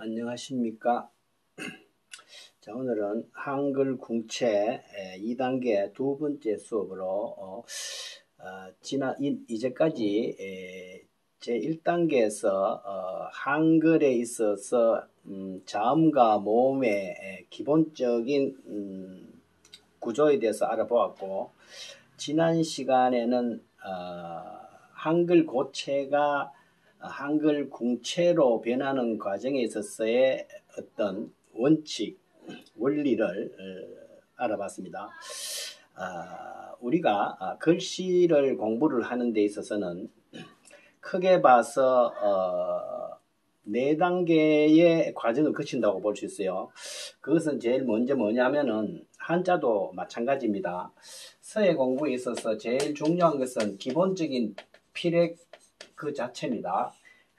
안녕하십니까. 자, 오늘은 한글 궁체 2단계 두 번째 수업으로 이제까지 제 1단계에서 한글에 있어서 자음과 모음의 기본적인 구조에 대해서 알아보았고, 지난 시간에는 한글 고체가 한글 궁체로 변하는 과정에 있어서의 어떤 원칙, 원리를 알아봤습니다. 우리가 글씨를 공부를 하는 데 있어서는 크게 봐서 4단계의 과정을 거친다고 볼 수 있어요. 그것은 제일 먼저 뭐냐면은 한자도 마찬가지입니다. 서예 공부에 있어서 제일 중요한 것은 기본적인 필액 그 자체입니다.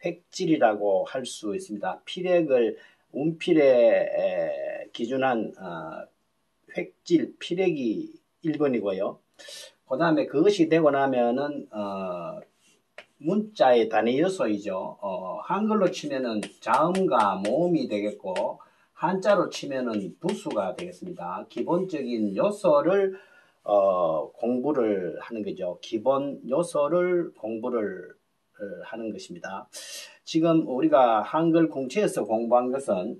획질이라고 할 수 있습니다. 필액을 운필에 기준한 획질, 필액이 1번이고요. 그 다음에 그것이 되고 나면은 문자의 단위 요소이죠. 한글로 치면은 자음과 모음이 되겠고, 한자로 치면은 부수가 되겠습니다. 기본적인 요소를 공부를 하는 거죠. 기본 요소를 공부를 하는 것입니다. 지금 우리가 한글 궁체에서 공부한 것은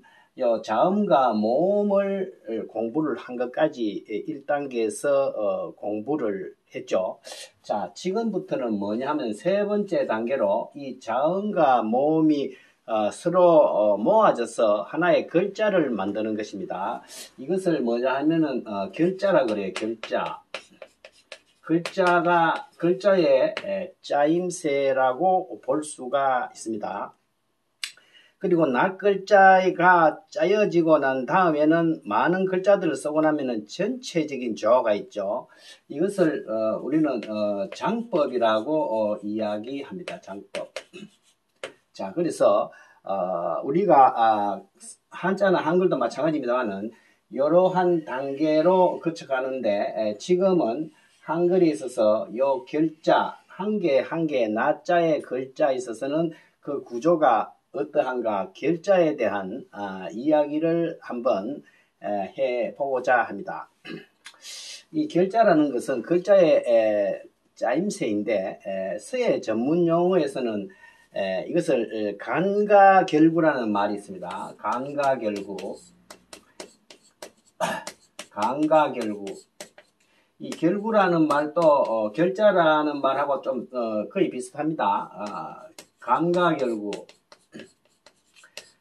자음과 모음을 공부를 한 것까지 1단계에서 공부를 했죠. 자, 지금부터는 뭐냐면 세 번째 단계로 이 자음과 모음이 서로 모아져서 하나의 글자를 만드는 것입니다. 이것을 뭐냐 하면은 결자라 그래요. 결자. 글자의 짜임새라고 볼 수가 있습니다. 그리고 낱글자가 짜여지고 난 다음에는 많은 글자들을 쓰고 나면은 전체적인 조화가 있죠. 이것을 우리는 장법이라고 이야기합니다. 장법. 자, 그래서 우리가 한자나 한글도 마찬가지입니다만은 이러한 단계로 거쳐가는데 지금은 한글에 있어서 요 결자 한 개 한 개 나자의 글자에 있어서는 그 구조가 어떠한가 결자에 대한 이야기를 한번 해보고자 합니다. 이 결자라는 것은 글자의 짜임새인데 서예 전문 용어에서는 이것을 간가결구라는 말이 있습니다. 간가결구. 이 결구라는 말도 결자라는 말하고 좀 거의 비슷합니다.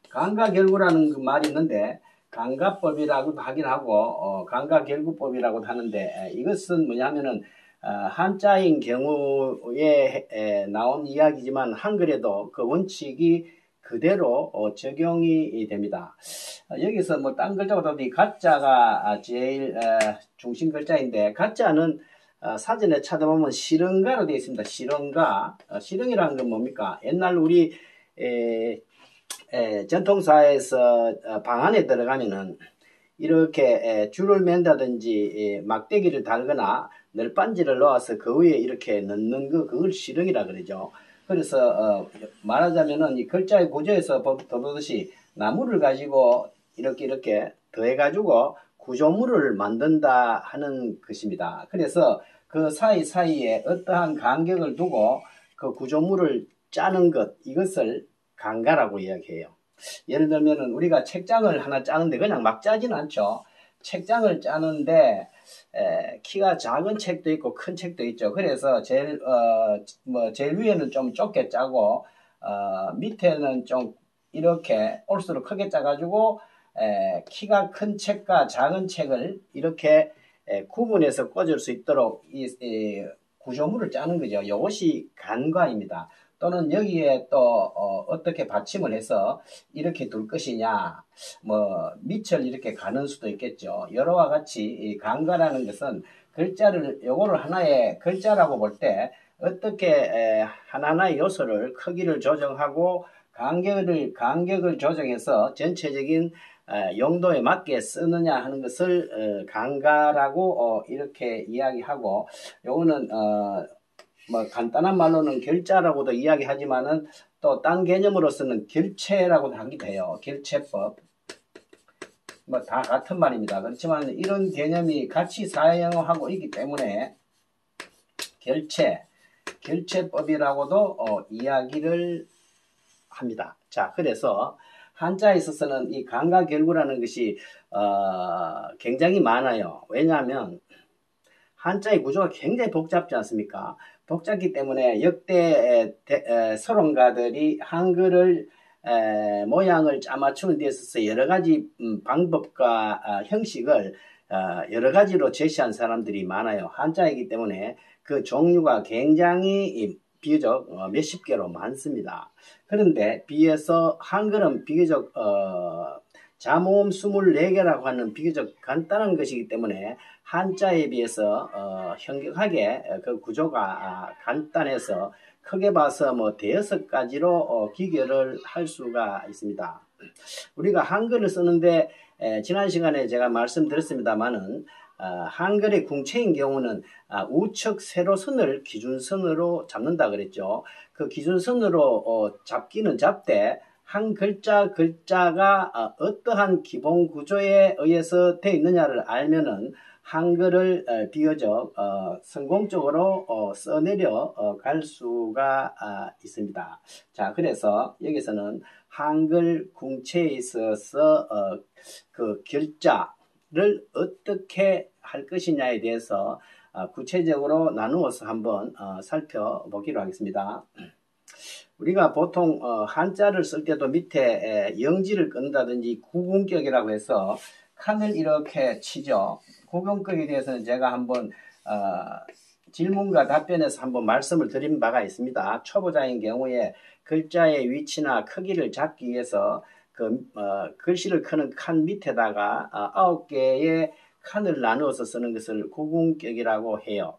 간가결구라는 그 말이 있는데 간가법이라고도 하긴 하고 간가결구법이라고도 하는데 이것은 뭐냐면은 한자인 경우에 나온 이야기지만 한글에도 그 원칙이 그대로 적용이 됩니다. 여기서 뭐 딴 글자보다도 이 가짜가 제일 중심 글자인데, 가짜는 사전에 찾아보면 실흥가로 되어 있습니다. 실흥가. 실흥이라는 건 뭡니까? 옛날 우리 전통사에서 방 안에 들어가면은 이렇게 줄을 맨다든지 막대기를 달거나 널빤지를 놓아서 그 위에 이렇게 넣는 그걸 실흥이라 그러죠. 그래서 말하자면은 이 글자의 구조에서 보듯이 나무를 가지고 이렇게 더해가지고 구조물을 만든다 하는 것입니다. 그래서 그 사이사이에 어떠한 간격을 두고 그 구조물을 짜는 것, 이것을 간가라고 이야기해요. 예를 들면은 우리가 책장을 하나 짜는데 그냥 막 짜지는 않죠. 책장을 짜는데 키가 작은 책도 있고 큰 책도 있죠. 그래서 제일 위에는 좀 좁게 짜고 밑에는 좀 이렇게 올수록 크게 짜가지고 키가 큰 책과 작은 책을 이렇게 구분해서 꽂을 수 있도록 이 구조물을 짜는 거죠. 이것이 간과입니다. 또는 여기에 또 어떻게 받침을 해서 이렇게 둘 것이냐, 뭐 밑을 이렇게 가는 수도 있겠죠. 여러와 같이 이 간과라는 것은 글자를 요거를 하나의 글자라고 볼 때 어떻게 하나하나의 요소를 크기를 조정하고 간격을 조정해서 전체적인 용도에 맞게 쓰느냐 하는 것을 간가라고 이렇게 이야기하고, 요거는 뭐 간단한 말로는 결자라고도 이야기하지만은 또 딴 개념으로서는 결체라고도 하기도 해요. 결체법. 뭐 다 같은 말입니다. 그렇지만 이런 개념이 같이 사용하고 있기 때문에 결체법이라고도 이야기를 합니다. 자, 그래서 한자에 있어서는 이 간과결구라는 것이 굉장히 많아요. 왜냐하면 한자의 구조가 굉장히 복잡지 않습니까? 복잡기 때문에 역대 서론가들이 한글을 모양을 짜맞추는 데 있어서 여러 가지 방법과 형식을 여러 가지로 제시한 사람들이 많아요. 한자이기 때문에 그 종류가 굉장히 비교적 몇십 개로 많습니다. 그런데 비해서 한글은 비교적 자모음 24개라고 하는 비교적 간단한 것이기 때문에 한자에 비해서 현격하게 그 구조가 간단해서 크게 봐서 뭐 대여섯 가지로 기결을 할 수가 있습니다. 우리가 한글을 쓰는데 지난 시간에 제가 말씀드렸습니다만은 한글의 궁체인 경우는 우측 세로선을 기준선으로 잡는다 그랬죠. 그 기준선으로 잡기는 잡되 한 글자가 어떠한 기본 구조에 의해서 되어 있느냐를 알면은 한글을 비교적 성공적으로 써내려 갈 수가 있습니다. 자, 그래서 여기서는 한글 궁체에 있어서 그 결자를 어떻게 할 것이냐에 대해서 구체적으로 나누어서 한번 살펴보기로 하겠습니다. 우리가 보통 한자를 쓸 때도 밑에 영지를 끊는다든지 구궁격이라고 해서 칸을 이렇게 치죠. 구궁격에 대해서는 제가 한번 질문과 답변에서 한번 말씀을 드린 바가 있습니다. 초보자인 경우에 글자의 위치나 크기를 잡기 위해서 그 글씨를 크는 칸 밑에다가 9개의 칸을 나누어서 쓰는 것을 구궁격이라고 해요.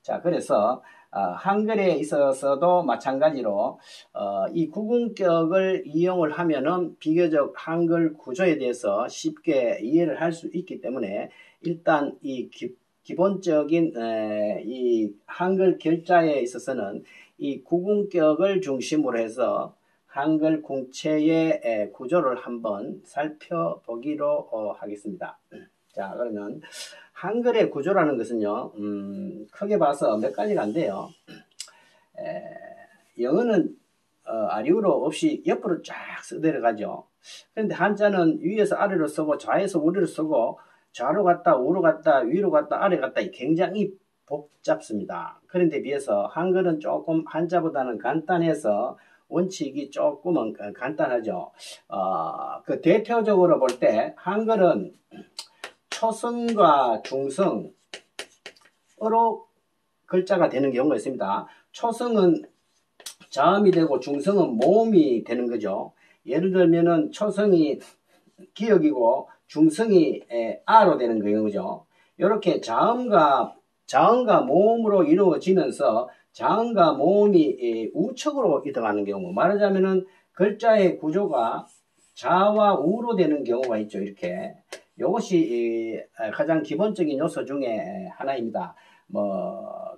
자, 그래서 한글에 있어서도 마찬가지로 이 구궁격을 이용을 하면은 비교적 한글 구조에 대해서 쉽게 이해를 할 수 있기 때문에 일단 이 기본적인 이 한글 결자에 있어서는 이 구궁격을 중심으로 해서 한글 궁체의 구조를 한번 살펴보기로 하겠습니다. 자, 그러면 한글의 구조라는 것은요, 크게 봐서 몇 가지가 안 돼요. 영어는 아리우로 없이 옆으로 쫙 써내려가죠. 그런데 한자는 위에서 아래로 쓰고 좌에서 우리로 쓰고 좌로 갔다 우로 갔다 위로 갔다 아래 갔다 굉장히 복잡습니다. 그런데 비해서 한글은 조금 한자보다는 간단해서 원칙이 조금은 간단하죠. 그 대표적으로 볼 때 한글은 초성과 중성으로 글자가 되는 경우가 있습니다. 초성은 자음이 되고 중성은 모음이 되는 거죠. 예를 들면은 초성이 기역이고 중성이 아로 되는 경우죠. 이렇게 자음과 모음으로 이루어지면서 자음과 모음이 우측으로 이동하는 경우, 말하자면은 글자의 구조가 좌와 우로 되는 경우가 있죠. 이렇게. 이것이 가장 기본적인 요소 중에 하나입니다. 뭐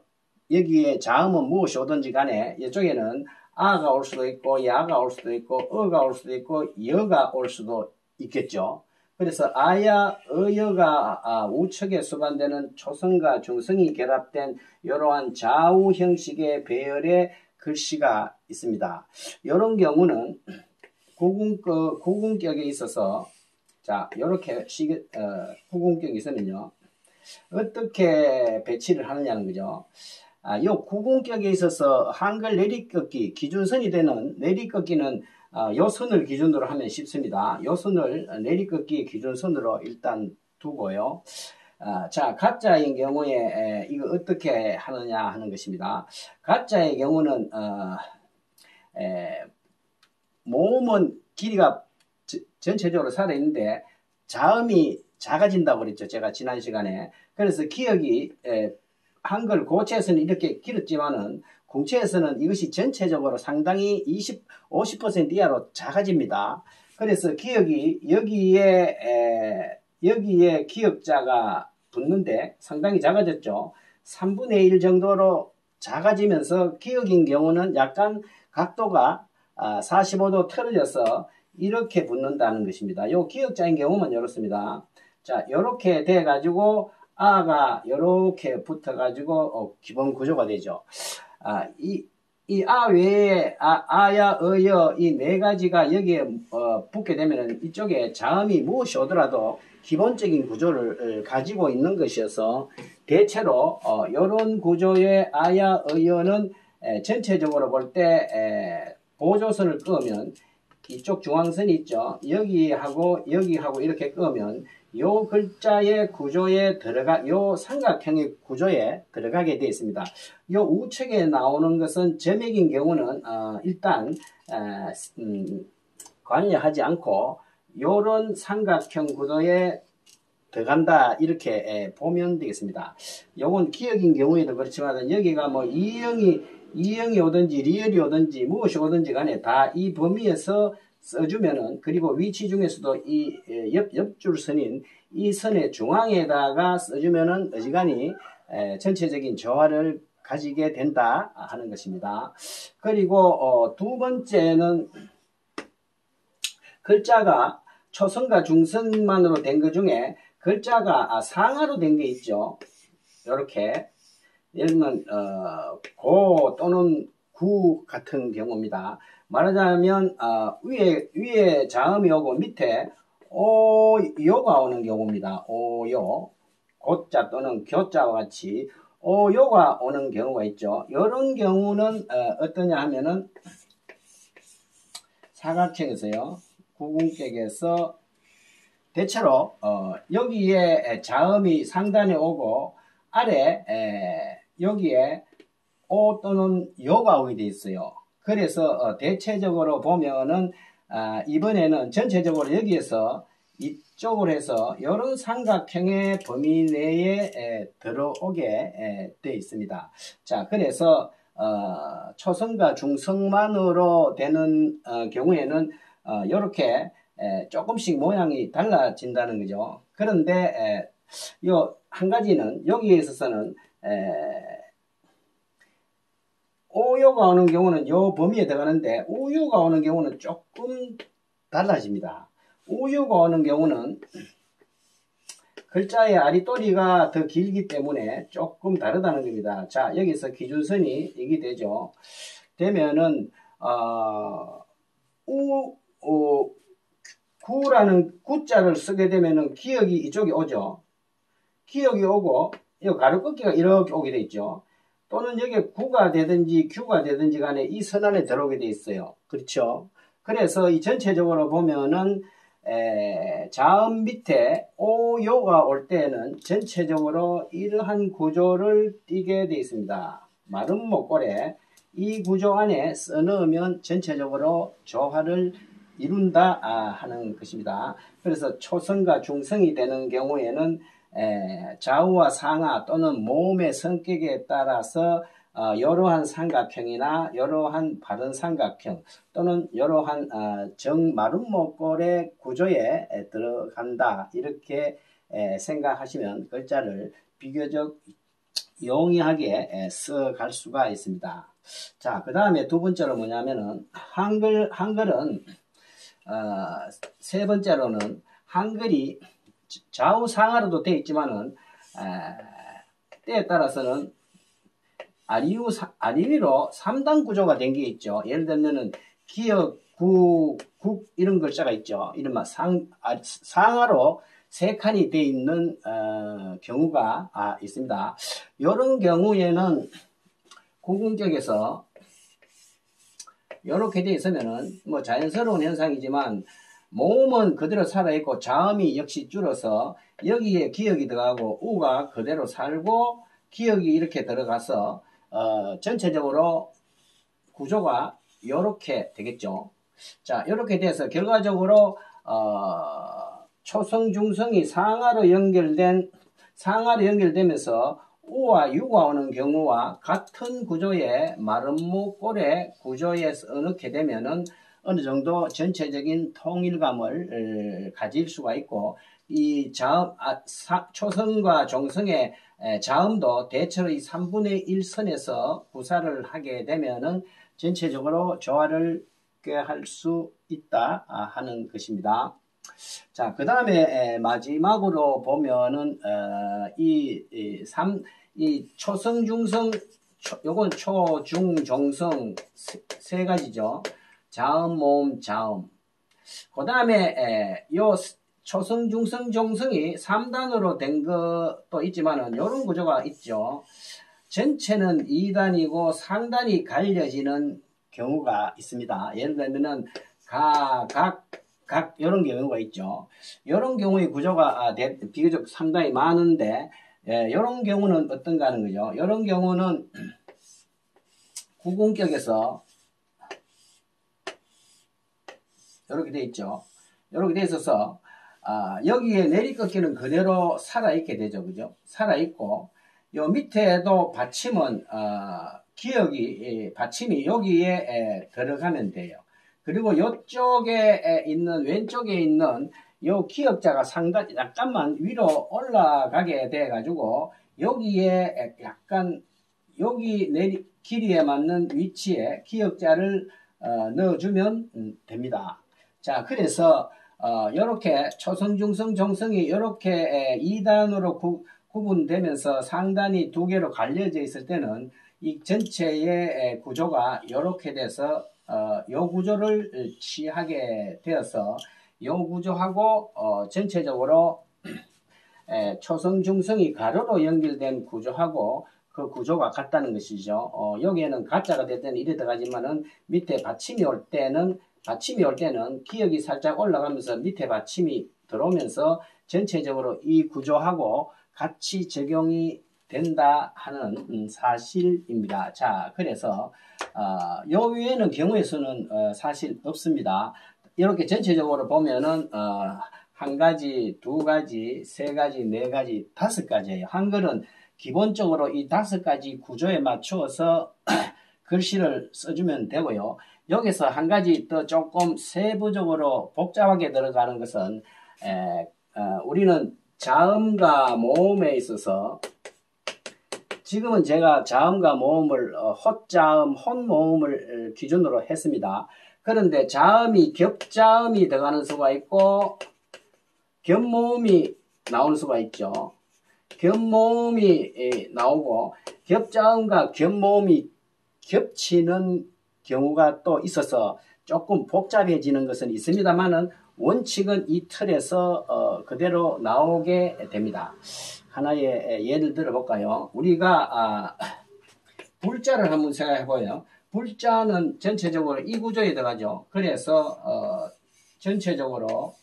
여기에 자음은 무엇이 오든지 간에 이쪽에는 아가 올 수도 있고 야가 올 수도 있고 어가 올 수도 있고 여가 올 수도 있겠죠. 그래서 아야 어여가 우측에 수반되는 초성과 중성이 결합된 이러한 좌우 형식의 배열의 글씨가 있습니다. 이런 경우는 구궁격에 있어서 자, 이렇게 구궁격에 있으면요, 어떻게 배치를 하느냐는 거죠. 이 구궁격에 있어서 한글 내리꺾기 기준선이 되는 내리꺾기는 요 선을 기준으로 하면 쉽습니다. 요 선을 내리꺾기 기준선으로 일단 두고요. 자, 가짜인 경우에 이거 어떻게 하느냐 하는 것입니다. 가짜의 경우는 모음은 길이가 전체적으로 살아있는데 자음이 작아진다고 그랬죠. 제가 지난 시간에. 그래서 기역이 한글 고체에서는 이렇게 길었지만은 궁체에서는 이것이 전체적으로 상당히 50% 이하로 작아집니다. 그래서 기역이 여기에 기역자가 붙는데 상당히 작아졌죠. 3분의 1 정도로 작아지면서 기역인 경우는 약간 각도가 45도 틀어져서 이렇게 붙는다는 것입니다. 요 기역자인 경우는 이렇습니다. 자, 요렇게 돼 가지고 아가 요렇게 붙어 가지고 기본 구조가 되죠. 이 아 외에 아야 어여 이 네 가지가 여기에 붙게 되면은 이쪽에 자음이 무엇이 오더라도 기본적인 구조를 가지고 있는 것이어서 대체로 이런 구조의 아야 어여는 전체적으로 볼 때 보조선을 끄면 이쪽 중앙선이 있죠. 여기하고 여기하고 이렇게 끄면 요 글자의 구조에 요 삼각형의 구조에 들어가게 되어 있습니다. 요 우측에 나오는 것은 점액인 경우는 일단 관여하지 않고 요런 삼각형 구조에 들어간다 이렇게 보면 되겠습니다. 요건 기역인 경우에도 그렇지만 여기가 뭐 이형이 오든지 리얼이 오든지 무엇이 오든지 간에 다 이 범위에서 써주면은, 그리고 위치 중에서도 이 옆줄선인 이 선의 중앙에다가 써주면은 어지간히 전체적인 조화를 가지게 된다 하는 것입니다. 그리고 두 번째는 글자가 초성과 중성만으로 된 것 중에 글자가 상하로 된 게 있죠. 이렇게 예를 들면 고 또는 구 같은 경우입니다. 말하자면 위에 자음이 오고 밑에 오요가 오는 경우입니다. 오요, 고자 또는 교자와 같이 오요가 오는 경우가 있죠. 이런 경우는 어떠냐 하면은 사각형에서요, 구궁격에서 대체로 여기에 자음이 상단에 오고 아래 여기에 오 또는 요가 오게 돼 있어요. 그래서 대체적으로 보면은 이번에는 전체적으로 여기에서 이쪽으로 해서 이런 삼각형의 범위 내에 들어오게 되어 있습니다. 자, 그래서 초성과 중성만으로 되는 경우에는 이렇게 조금씩 모양이 달라진다는 거죠. 그런데 요 한 가지는 여기에 있어서는 오요가 오는 경우는 요 범위에 들어가는데 우유가 오는 경우는 조금 달라집니다. 우유가 오는 경우는 글자의 아리또리가 더 길기 때문에 조금 다르다는 겁니다. 자, 여기서 기준선이 이게 되죠. 되면은 구라는 구자를 쓰게 되면은 기역이 이쪽에 오죠. 기역이 오고 이 가로 꺾기가 이렇게 오게 돼 있죠. 또는 여기에 구가 되든지 큐가 되든지 간에 이 선 안에 들어오게 돼 있어요. 그렇죠? 그래서 이 전체적으로 보면은 자음 밑에 오요가 올 때는 전체적으로 이러한 구조를 띠게 되어 있습니다. 마른 목골에 이 구조 안에 써넣으면 전체적으로 조화를 이룬다 하는 것입니다. 그래서 초성과 중성이 되는 경우에는 좌우와 상하 또는 몸의 성격에 따라서 이러한 삼각형이나 이러한 바른 삼각형 또는 이러한 정마른 목골의 구조에 들어간다 이렇게 생각하시면 글자를 비교적 용이하게 써갈 수가 있습니다. 자, 그 다음에 두 번째로 뭐냐면은 한글은 세 번째로는 한글이 좌우 상하로도 되어 있지만은 때에 따라서는 아리위로 3단 구조가 된 게 있죠. 예를 들면은 기역, 국 이런 글자가 있죠. 이른바 상하로 세 칸이 되어 있는 경우가 있습니다. 이런 경우에는 구궁격에서 이렇게 되어 있으면은 뭐 자연스러운 현상이지만 모음은 그대로 살아있고 자음이 역시 줄어서 여기에 기역이 들어가고 우가 그대로 살고 기역이 이렇게 들어가서 전체적으로 구조가 이렇게 되겠죠. 자, 이렇게 돼서 결과적으로 초성 중성이 상하로 연결되면서 우와 유가 오는 경우와 같은 구조의 마름모꼴의 구조에 넣게 되면은 어느 정도 전체적인 통일감을 가질 수가 있고, 이 자음, 초성과 종성의 자음도 대체로 이 3분의 1 선에서 구사를 하게 되면은 전체적으로 조화를 할 수 있다 하는 것입니다. 자, 그 다음에 마지막으로 보면은 이 초성, 중성, 요건 초, 중, 종성 세 가지죠. 자음, 모음, 자음. 그 다음에 요 초성, 중성, 종성이 3단으로 된 것도 있지만은 요런 구조가 있죠. 전체는 2단이고 상단이 갈려지는 경우가 있습니다. 예를 들면은 각 이런 경우가 있죠. 이런 경우의 구조가 비교적 상당히 많은데 이런 경우는 어떤가 하는 거죠. 이런 경우는 구분격에서 이렇게 돼 있죠. 이렇게 돼 있어서 여기에 내리꺾기는 그대로 살아있게 되죠. 그죠? 살아있고 요 밑에도 받침은 기역이 받침이 여기에 들어가면 돼요. 그리고 이쪽에 있는 왼쪽에 있는 요 기역자가 상당히 약간만 위로 올라가게 돼 가지고 여기에 약간 여기 길이에 맞는 위치에 기역자를 넣어주면 됩니다. 자, 그래서 이렇게 초성, 중성, 종성이 이렇게 2단으로 구분되면서 상단이 두 개로 갈려져 있을 때는 이 전체의 구조가 이렇게 돼서 요 구조를 취하게 되어서 요 구조하고 전체적으로 초성, 중성이 가로로 연결된 구조하고 그 구조가 같다는 것이죠. 여기에는 가짜가 될 때는 이래 들어가지만은 밑에 받침이 올 때는 기역이 살짝 올라가면서 밑에 받침이 들어오면서 전체적으로 이 구조하고 같이 적용이 된다 하는 사실입니다. 자, 그래서 요 위에는 경우의 수는 사실 없습니다. 이렇게 전체적으로 보면은 한 가지, 두 가지, 세 가지, 네 가지, 다섯 가지예요. 한글은 기본적으로 이 다섯 가지 구조에 맞추어서 글씨를 써주면 되고요. 여기서 한 가지 더 조금 세부적으로 복잡하게 들어가는 것은 우리는 자음과 모음에 있어서 지금은 제가 자음과 모음을 헛자음, 혼모음을 기준으로 했습니다. 그런데 자음이 겹자음이 들어가는 수가 있고 겹모음이 나오는 수가 있죠. 겹모음이 나오고 겹자음과 겹모음이 겹치는 경우가 또 있어서 조금 복잡해지는 것은 있습니다만은 원칙은 이 틀에서 그대로 나오게 됩니다. 하나의 예를 들어볼까요? 우리가 불자를 한번 생각해보요. 불자는 전체적으로 이 구조에 들어가죠. 그래서 전체적으로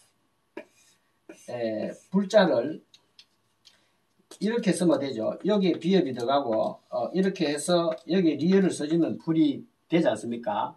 불자를 이렇게 쓰면 되죠. 여기에 비읍이 들어가고 이렇게 해서 여기에 리을을 써주면 불이 되지 않습니까?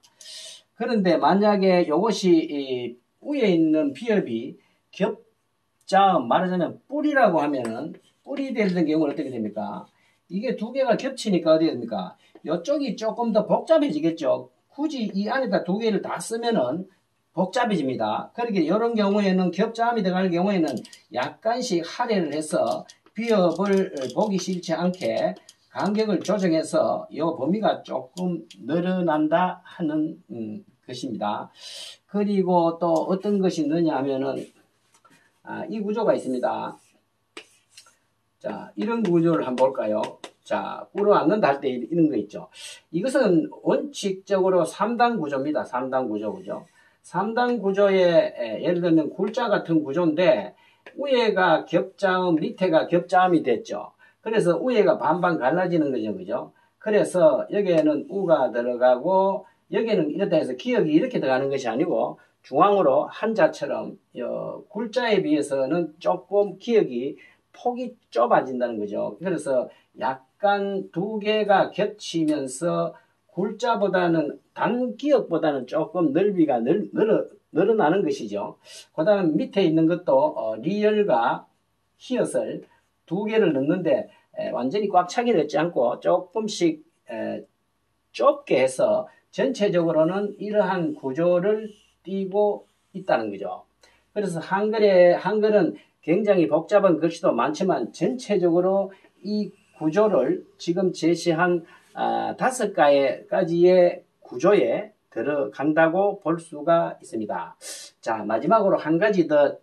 그런데 만약에 이것이 위에 있는 비읍이 겹자음, 말하자면 뿔이라고 하면은 뿔이 되는 경우는 어떻게 됩니까? 이게 두 개가 겹치니까 어떻게 됩니까? 이쪽이 조금 더 복잡해지겠죠. 굳이 이 안에다 두 개를 다 쓰면은 복잡해집니다. 그렇게 이런 경우에는 겹자음이 들어가는 경우에는 약간씩 할애를 해서 비읍을 보기 싫지 않게 간격을 조정해서 이 범위가 조금 늘어난다 하는 것입니다. 그리고 또 어떤 것이 있느냐 하면은 이 구조가 있습니다. 자, 이런 구조를 한번 볼까요? 자, 끌어안는다 할 때 이런 거 있죠. 이것은 원칙적으로 3단 구조입니다. 3단 구조, 그죠? 3단 구조에 예를 들면 굴자 같은 구조인데 위에가 겹자음, 밑에가 겹자음이 됐죠. 그래서 위에가 반반 갈라지는 거죠, 그죠? 그래서 여기에는 우가 들어가고 여기는 이렇다 해서 기역이 이렇게 들어가는 것이 아니고 중앙으로 한자처럼 굴자에 비해서는 조금 기역이 폭이 좁아진다는 거죠. 그래서 약간 두 개가 겹치면서 굴자보다는 단기역보다는 조금 넓이가 늘어나는 것이죠. 그 다음 밑에 있는 것도 리을과 히읗을 두 개를 넣는데 완전히 꽉 차게 넣지 않고 조금씩 좁게 해서 전체적으로는 이러한 구조를 띠고 있다는 거죠. 그래서 한글은 굉장히 복잡한 글씨도 많지만 전체적으로 이 구조를 지금 제시한 5가지의 구조에 들어간다고 볼 수가 있습니다. 자, 마지막으로 한 가지 더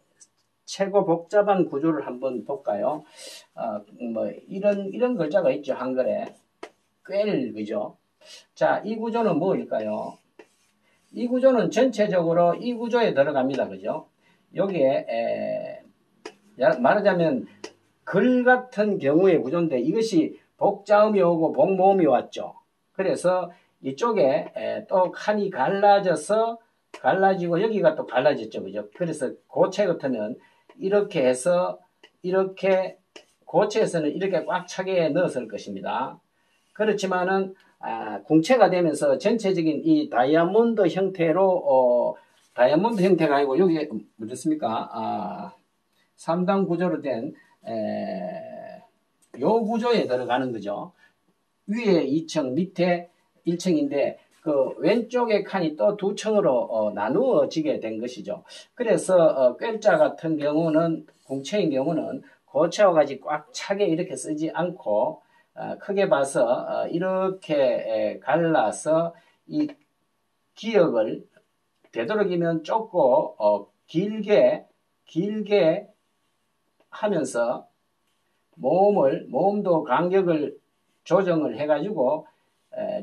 최고 복잡한 구조를 한번 볼까요? 이런 글자가 있죠, 한글에. 꿰, 그죠? 자, 이 구조는 뭐일까요? 이 구조는 전체적으로 이 구조에 들어갑니다, 그죠? 여기에, 말하자면, 글 같은 경우의 구조인데 이것이 복자음이 오고 복모음이 왔죠. 그래서 이쪽에 또 칸이 갈라지고 여기가 또 갈라졌죠. 그죠? 그래서 고체 같으면 이렇게 해서 이렇게 고체에서는 이렇게 꽉 차게 넣었을 것입니다. 그렇지만은 궁체가 되면서 전체적인 이 다이아몬드 형태로 다이아몬드 형태가 아니고 여기에 뭐였습니까? 3단 구조로 된 요 구조에 들어가는 거죠. 위에 2층, 밑에 1층인데 그 왼쪽의 칸이 또 2층으로 나누어지게 된 것이죠. 그래서 꿰자 같은 경우는 궁체인 경우는 고체와 같이 꽉 차게 이렇게 쓰지 않고 크게 봐서 이렇게 갈라서 이 기역을 되도록이면 좁고 길게 하면서 모음도 간격을 조정을 해가지고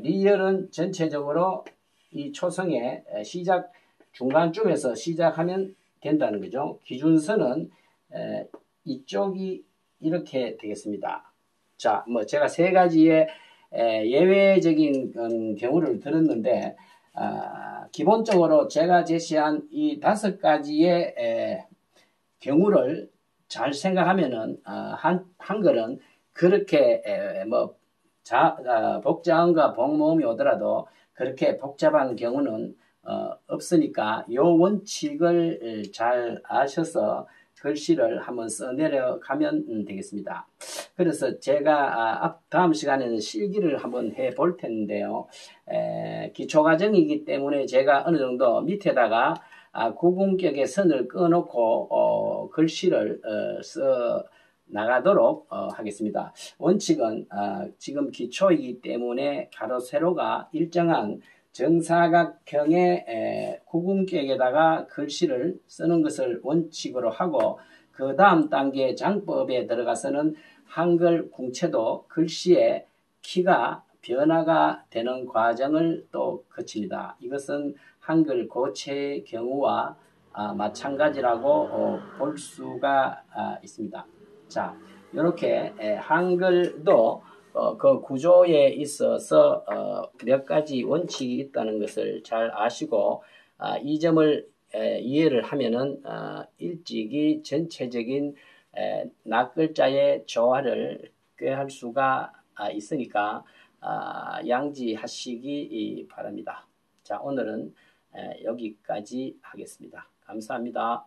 리얼은 전체적으로 이 초성의 시작 중간쯤에서 시작하면 된다는 거죠. 기준선은 이쪽이 이렇게 되겠습니다. 자, 제가 3가지의 예외적인 경우를 들었는데 기본적으로 제가 제시한 이 5가지의 경우를 잘 생각하면은 한글은 그렇게 복자음과 복모음이 오더라도 그렇게 복잡한 경우는 없으니까 이 원칙을 잘 아셔서 글씨를 한번 써내려가면 되겠습니다. 그래서 제가 다음 시간에는 실기를 한번 해볼 텐데요. 기초과정이기 때문에 제가 어느 정도 밑에다가 구분격의 선을 꺼놓고 글씨를 써 나가도록 하겠습니다. 원칙은 지금 기초이기 때문에 가로 세로가 일정한 정사각형의 구분격에다가 글씨를 쓰는 것을 원칙으로 하고 그 다음 단계 장법에 들어가서는 한글 궁체도 글씨의 키가 변화가 되는 과정을 또 거칩니다. 이것은 한글 고체의 경우와 마찬가지라고 볼 수가 있습니다. 자, 이렇게 한글도 그 구조에 있어서 몇 가지 원칙이 있다는 것을 잘 아시고 이 점을 이해를 하면은 일찍이 전체적인 낱글자의 조화를 꾀할 수가 있으니까 양지하시기 바랍니다. 자, 오늘은 여기까지 하겠습니다. 감사합니다.